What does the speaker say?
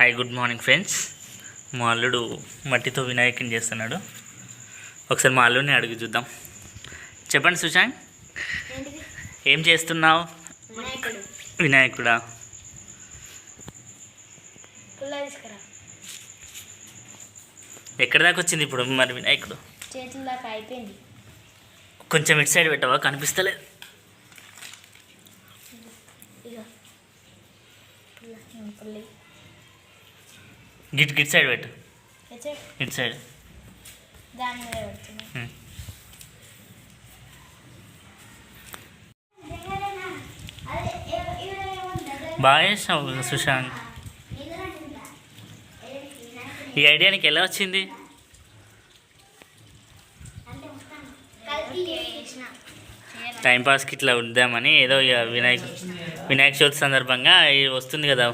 Hi good morning friends. మా అల్లుడు మట్టితో వినాయకుని చేస్తున్నాడు. ఒకసారి మా అల్లుడిని అడిగి చూద్దాం. చెప్పండి సుశాంత్, ఏం చేస్తున్నావు? వినాయకుడా? ఎక్కడి దాకా వచ్చింది ఇప్పుడు మరి వినాయకుడు? చేతుల దాకా అయిపోయింది. కొంచెం ఇటు సైడ్ పెట్టవా, కనిపిస్తలేదు. గిట్ సైడ్ పెట్టు, ఇటు సైడ్. దాని మీద పెడుతున్నా. బాగా చేసావు సుశాంత్. ఈ ఐడియా నీకు ఎలా వచ్చింది? టైంపాస్కి ఇట్లా ఉందామని ఏదో ఇక వినాయక చవితి సందర్భంగా వస్తుంది కదా